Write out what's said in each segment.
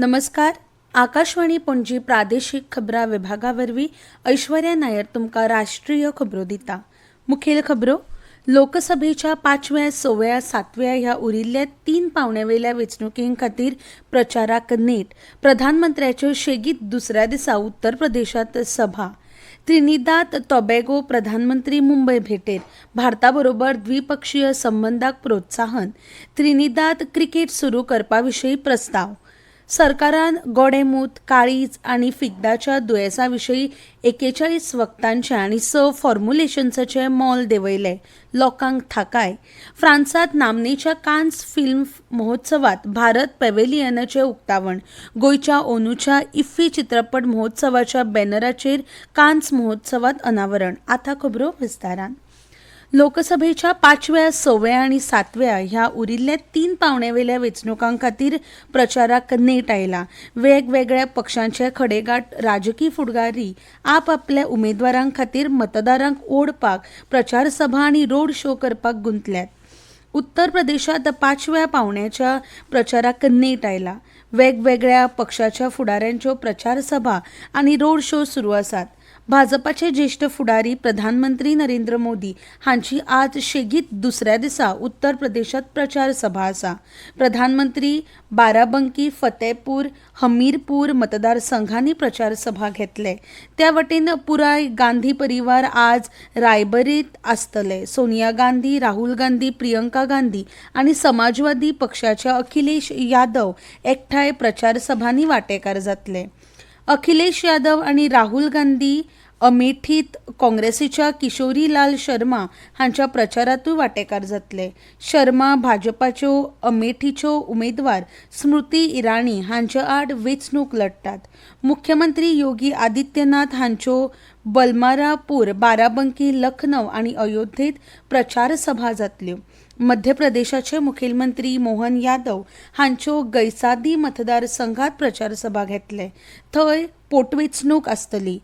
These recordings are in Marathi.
नमस्कार. आकाशवाणी पणजी प्रादेशीक खबरां विभागावरवीं ऐश्वर्या नायर तुमकां राष्ट्रीय खबरो दिता. मुखेल खबरो. लोकसभेच्या 5व्या, 6व्या, 7व्या ह्या उरिल्ल्या 3 पांवड्यावेल्या वेंचणुके खातीर प्रचाराक नेट. प्रधानमंत्र्याच्यो शेगीत दुसऱ्या दिसा उत्तर प्रदेशात सभा. त्रिनिदाद टोबॅगो प्रधानमंत्री मुंबय भेटेर. भारताबरोबर द्विपक्षीय संबंधाक प्रोत्साहन. त्रिनिदाद क्रिकेट सुरू करपा विशीं प्रस्ताव. सरकारान गोडेमूत, काळीज आनी फिगदाच्या दुयेंसां विशीं 41 वखदांचे आनी 6 फॉर्म्युलेशन्सांचे मोल देंवयले. लोकांक थाकाय. फ्रांसात नामनेच्या कान्स फिल्म महोत्सवात भारत पॅव्हेलियनाचें उक्तावण. गोंयच्या अंदूच्या इफ्फी चित्रपट महोत्सवाच्या बॅनराचेर कान्स महोत्सवात अनावरण. आतां खबरो विस्तारान. लोकसभेच्या 5व्या, 6व्या आनी 7व्या ह्या उरिल्ल्या 3 पांवड्यावेल्या वेंचणुकां खातीर प्रचाराक नेट आयला. वेगवेगळ्या पक्षांचे खडेगांठ राजकी फुडारी आपआपल्या उमेदवारां खातीर मतदारांक ओडपाक प्रचार सभा आनी रोड शो करपाक गुंतल्यात. उत्तर प्रदेशात 5व्या पांवड्याच्या प्रचाराक नेट आयला. वेगवेगळ्या पक्षाच्या फुडाऱ्यांच्यो प्रचार सभा आनी रोड शो सुरू आसात. भाजपाचे ज्येष्ठ फुडारी प्रधानमंत्री नरेंद्र मोदी हांची आज शेगीत दुसऱ्या दिसा उत्तर प्रदेशात प्रचार सभा आसा. प्रधानमंत्री बाराबंकी, फतेहपूर, हमीरपूर मतदारसंघांनी प्रचार सभा घेतले. त्या वटेन पुराय गांधी परिवार आज रायबरेंत आसतले. सोनिया गांधी, राहुल गांधी, प्रियंका गांधी आनी समाजवादी पक्षाच्या अखिलेश यादव एकठांय प्रचार सभांनी वांटेकार जातले. अखिलेश यादव आनी राहुल गांधी अमेठीत काँग्रेसीच्या किशोरी लाल शर्मा हांच्या प्रचारातूय वांटेकार जातले. शर्मा भाजपाच्यो अमेठीच्यो उमेदवार स्मृती इराणी हांचे आड वेंचणूक लढटात. मुख्यमंत्री योगी आदित्यनाथ हांच्यो बलमारापूर, बाराबंकी, लखनौ आनी अयोध्येत प्रचार सभा जातल्यो. मध्य प्रदेशाचे मुखेलमंत्री मोहन यादव हांच्यो गैसादी मतदारसंघात प्रचार सभा घेतले. थंय पोटवेंचणूक आसतली.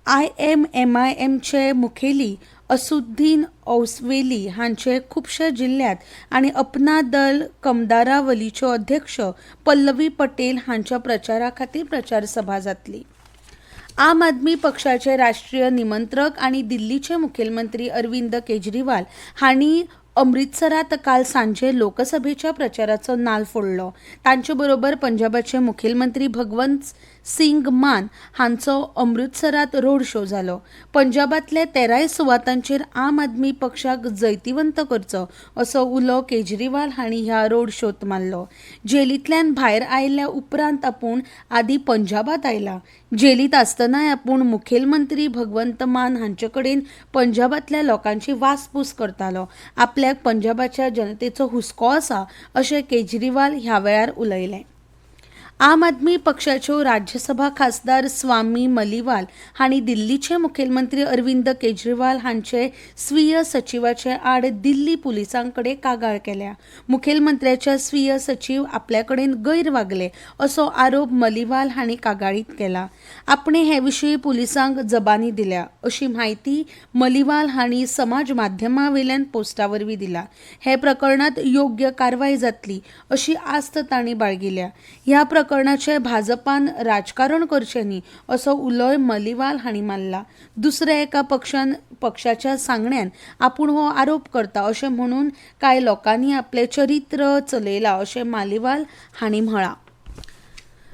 IMMIMचे मुखेली असुद्दीन ओवैसी हांचे खुबशे जिल्ह्यात आनी अपना दल कमदारावलीच्यो अध्यक्ष पल्लवी पटेल हांच्या प्रचारा खातीर प्रचार सभा जातली. आम आदमी पक्षाचे राष्ट्रीय निमंत्रक आनी दिल्लीचे मुखेलमंत्री अरविंद केजरीवाल हांणी अमृतसरात काल सांजे लोकसभेच्या प्रचाराचो नाल फोडलो. तांचे बरोबर पंजाबाचे मुखेलमंत्री भगवंत सिंग मान हांचो अमृतसरात रोड शो जालो. पंजाबातले 13 सुवातांचेर आम आदमी पक्षाक जैतिवंत करचो असो उलो केजरीवाल हांणी ह्या रोड शोत मारलो. जेलींतल्यान भायर आयिल्ल्या उपरांत आपूण आदी पंजाबात आयला. जेलींत आसतनाय आपूण मुखेलमंत्री भगवंत मान हांचे कडेन पंजाबातल्या लोकांची वासपूस करतालो. आपल्याक पंजाबाच्या जनतेचो हुस्को आसा अशें केजरीवाल ह्या वेळार उलयले. आम आदमी पक्षाच्यो राज्यसभा खासदार स्वामी मलिवाल हांणी दिल्लीचे मुखेलमंत्री अरविंद केजरीवाल हांचे स्वीय सचिवाचे आड दिल्ली पुलिसां कडेन कागाळ केल्या. मुखेलमंत्र्याच्या स्वीय सचिव आपल्या कडेन गैर वागले असो आरोप मलिवाल हांणी कागाळीत केला. आपणे हे विशीं पुलिसांक जबानी दिल्या अशी म्हायती मलिवाल हांणी समाज माध्यमांवेल्यान पोस्टा वरवीं दिला. हे प्रकरणात योग्य कारवाय जातली अशी आस्त तांणी बाळगिल्या. ह्या प्रकरणाचे भाजपान राजकारण करचें न्ही असो उलोय मलिवाल हांणी मारला. दुसऱ्या एका पक्षाच्या सांगण्यान आपूण हो आरोप करता अशें म्हणून कांय लोकांनी आपलें चरित्र चलयलां अशें मालिवाल हांणी म्हळां.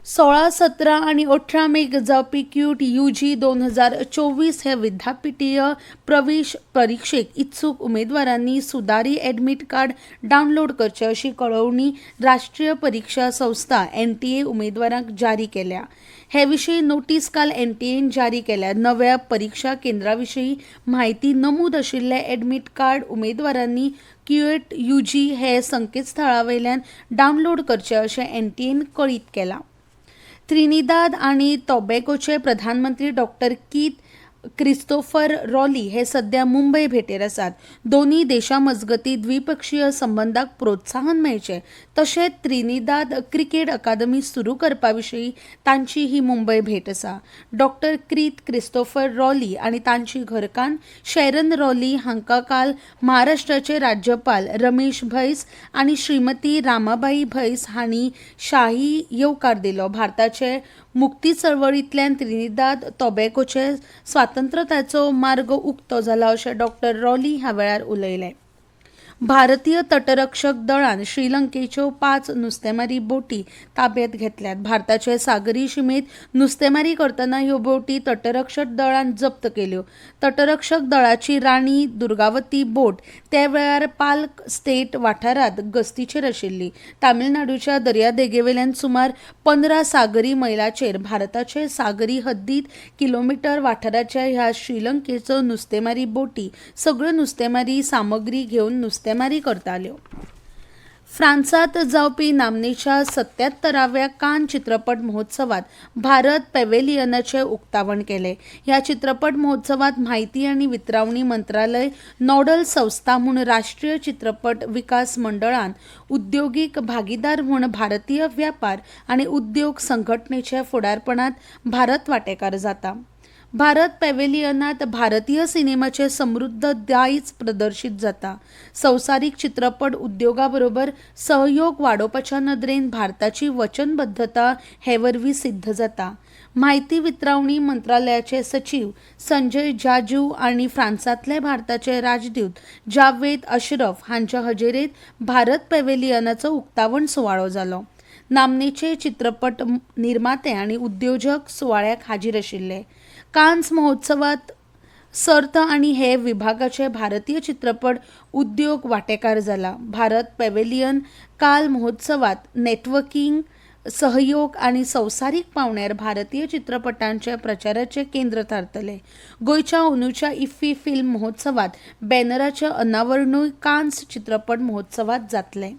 16, 17 आनी 18 मेक जावपी क्यूट UG 2024 हे विद्यापिठीय प्रवेश परीक्षेक इत्सूक उमेदवारांनी सुदारी एडमिट कार्ड डावनलोड करचे अशी कळवणी राष्ट्रीय परीक्षा संस्था NTA उमेदवारांक जारी केल्या. हे विशीं नोटीस काल NTAन जारी केल्या. नव्या परीक्षा केंद्रा विशीं म्हायती नमूद आशिल्ले एडमिट कार्ड उमेदवारांनी क्यूट UG हे संकेतस्थळावेल्यान डावनलोड करचे अशें NTAन कळीत केलां. त्रिनिदाद आनी टोबॅगोचे प्रधानमंत्री डॉ. कीथ क्रिस्तोफर रॉली हे सध्या मुंबई भेटेर आसात. दोन्ही देशामजगती द्विपक्षीय संबंधाक प्रोत्साहन मेळचे तशेंच त्रिनिदाद क्रिकेट अकादमी सुरू करपा विशीं तांची ही मुंबई भेट आसा. डॉक्टर क्रिस्तोफर रॉली आनी तांची घरकान्न शॅरन रॉली हांकां काल महाराष्ट्राचे राज्यपाल रमेश बैस आनी श्रीमती रामाबाई बैस हांणी शाही येवकार दिलो. भारताचे मुक्ती चळवळींतल्यान त्रिनिदाद टोबॅगोचे स्वातंत्र्याचो मार्ग उक्तो जाला अशें डॉक्टर रॉली ह्या वेळार उलयले. भारतीय तटरक्षक दळान श्रीलंकेच्यो 5 नुस्तेमारी बोटी ताब्यात घेतल्यात. भारताचे सागरी शिमेत नुस्तेमारी करतना ह्यो बोटी तटरक्षक दळान जप्त केल्यो. तटरक्षक दळाची राणी दुर्गावती बोट त्या वेळार पाल्क स्टेट वाठारांत गस्तीचेर आशिल्ली. तामिळनाडूच्या दर्यादेगेवेल्यान सुमार 15 सागरी मैलाचेर भारताचे सागरी हद्दीत किलोमीटर वाठाराच्या ह्या श्रीलंकेचो नुस्तेमारी बोटी सगळ्यो नुस्तेमारी सामग्री घेवन नुस्तेमारी करताल्यो. फ्रांसात जावपी नामनेच्या 77व्या कान चित्रपट महोत्सवात भारत पॅव्हेलियनाचे उक्तावण केले. ह्या चित्रपट महोत्सवात माहिती आणि वितरावणी मंत्रालय नोडल संस्था म्हूण राष्ट्रीय चित्रपट विकास मंडळान उद्योगीक भागीदार म्हूण भारतीय व्यापार आणि उद्योग संघटनेच्या फुडारपणात भारत वांटेकार जाता. भारत पॅव्हेलियनात भारतीय सिनेमाचे समृद्ध दायज प्रदर्शित जाता. संवसारीक चित्रपट उद्योगाबरोबर सहयोग वाडोवपाच्या नदरेन भारताची वचनबद्धता हे वरवीं सिद्ध जाता. माहिती वितरावणी मंत्रालयाचे सचिव संजय जाजू आणि फ्रांसातले भारताचे राजदूत जावेद अशरफ हांच्या हजेरेंत भारत पॅव्हेलियनाचो उक्तावण सुवाळो जालो. नामनेचे चित्रपट निर्माते आणि उद्योजक सुवाळ्याक हाजीर आशिल्ले. कान्स महोत्सवात सर्त आणि हे विभागाचे भारतीय चित्रपट उद्योग वांटेकार जाला. भारत पॅव्हेलियन काल महोत्सवात नेटवर्किंग सहयोग आणि संवसारीक पावण्यार भारतीय चित्रपटांच्या प्रचाराचे केंद्र थारतले. गोयच्या अंदूच्या इफ्फी फिल्म महोत्सवात बॅनराचे अनावरणूय कान्स चित्रपट महोत्सवात जातले.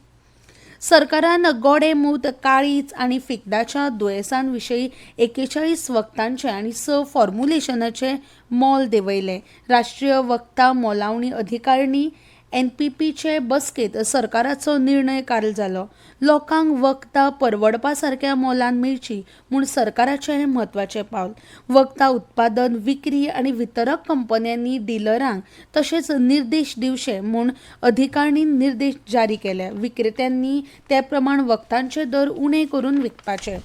सरकारान गोडे मूत काळीज आणि फिकडाच्या दुयेंसांविशीं 41 वखदांचे आणि 6 फॉर्म्युलेशनाचे मोल देंवयले. राष्ट्रीय वखदां मोलावणी अधिकारिणी NPPचे बसकेत सरकाराचो निर्णय काल जालो. लोकांक वखदां परवडपा सारक्या मोलान मेळची म्हूण सरकाराचें हें म्हत्वाचें पावल. वखदां उत्पादन विक्री आनी वितरक कंपन्यांनी डिलरांक तशेंच निर्देश दिवचे म्हूण अधिकारिणीन निर्देश जारी केले. विक्रेत्यांनी ते प्रमाण वखदांचे दर उणे करून विकपाचे.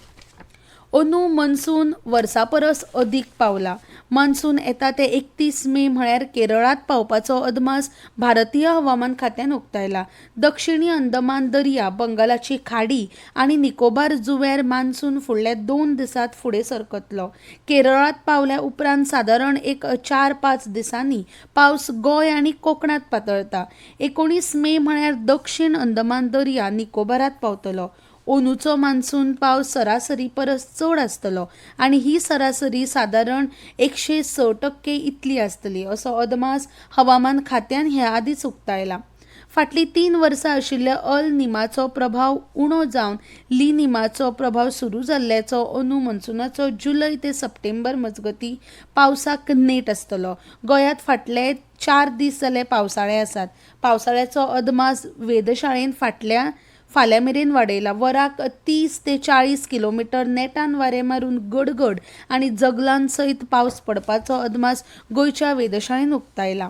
अंदू मॉन्सून वर्सा परस अदीक पावला. मॉन्सून येता ते 31 मे म्हळ्यार केरळात पावपाचो अदमास भारतीय हवामान खात्यान उक्तायला. दक्षिणी अंदमान दर्या, बंगालाची खाडी आणि निकोबार जुंव्यार मॉन्सून फुडल्या 2 दिसांत फुडें सरकतलो. केरळात पावल्या उपरांत सादारण एक 4-5 दिसांनी पावस गोंय आणि कोकणात पातळटा. 19 मे म्हळ्यार दक्षिण अंदमान दर्या निकोबारात पावतलो. अंदूचो मॉन्सून पावस सरासरी परस चड आसतलो आनी ही सरासरी सादारण 106% इतली आसतली असो अदमास हवामान खात्यान हे आदींच उक्तायला. फाटलीं 3 वर्सां आशिल्ल्या अल निमाचो प्रभाव उणो जावन ली निमाचो प्रभाव सुरू जाल्ल्याचो अंदू मॉन्सूनाचो जुलय ते सप्टेंबर मजगतीं पावसाक नेट आसतलो. गोंयांत फाटले 4 दीस जाले पावसाळे आसात. पावसाळ्याचो अदमास वेधशाळेन फाल्यां मेरेन वाडयला. वराक 30 ते 40 किलोमीटर नेटान वारें मारून गडगड आनी जगलां सयत पावस पडपाचो अदमास गोंयच्या वेधशाळेन उक्तायला.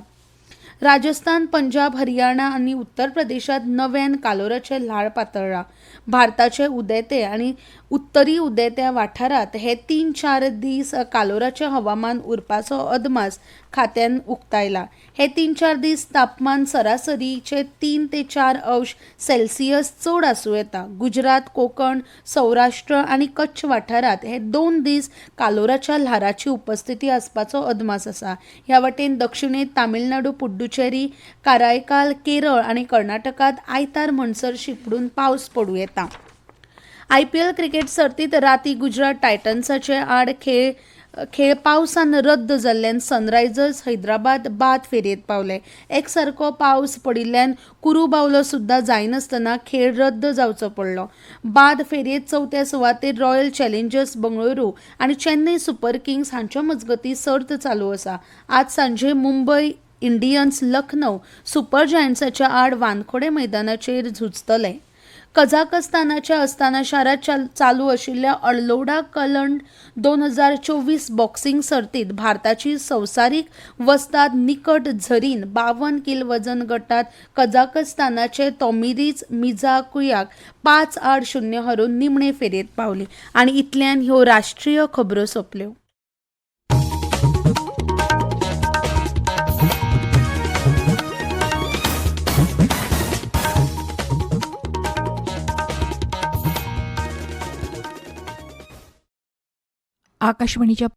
राजस्थान, पंजाब, हरियाणा आनी उत्तर प्रदेशात नव्यान कालोराचे ल्हार पातळ्ळा. भारताचे उदेते आनी उत्तरी उदेत्या वाठारांत हे 3-4 दीस कालोराचे हवामान उरपाचो अदमास खात्यान उक्तायला. हे 3-4 दीस तापमान सरासरीचे 3 ते 4 अंश सेल्सियस चड आसूं येता. गुजरात, कोकण, सौराष्ट्र आनी कच्छ वाठारांत हे 2 दीस कालोराच्या ल्हाराची उपस्थिती आसपाचो अदमास आसा. ह्या वटेन दक्षिणेत तामिळनाडू, पुड्डुचेरी, कारायकाल, केरळ आनी कर्नाटकात आयतार म्हणसर शिपडून पावस पडूं येता. IPL क्रिकेट सर्तीत रातीं गुजरात टायटन्साचे आड खेळ खेळ पावसान रद्द जाल्ल्यान सनरायझर्स हैदराबाद बाद फेरयेत पावले. एकसारको पावस पडिल्ल्यान कुरू बावलो सुद्दां जायनासतना खेळ रद्द जावचो पडलो. बाद फेरयेत चवथ्या सुवातेर रॉयल चॅलेंजर्स बंगळुरू आनी चेन्नई सुपर किंग्स हांच्या मजगतीं सर्त चालू आसा. आज सांजे मुंबय इंडियन्स लखनौ सुपर जायंट्साच्या आड वानखडे मैदानाचेर झुजतले. कझाकस्तानाच्या अस्ताना शारात चालू आशिल्ल्या अडलौडा कलंड 2024 बॉक्सिंग सर्तीत भारताची संवसारीक वस्ताद निकट झरीन 52 किल वजन गटात कझाकस्तानाचे तोमिरीज मिझाकुयाक 5-0 हारून निमणे फेरयेत पावली. आनी इतल्यान ह्यो राष्ट्रीय खबरो सोंपल्यो. आकाशवाणीच्या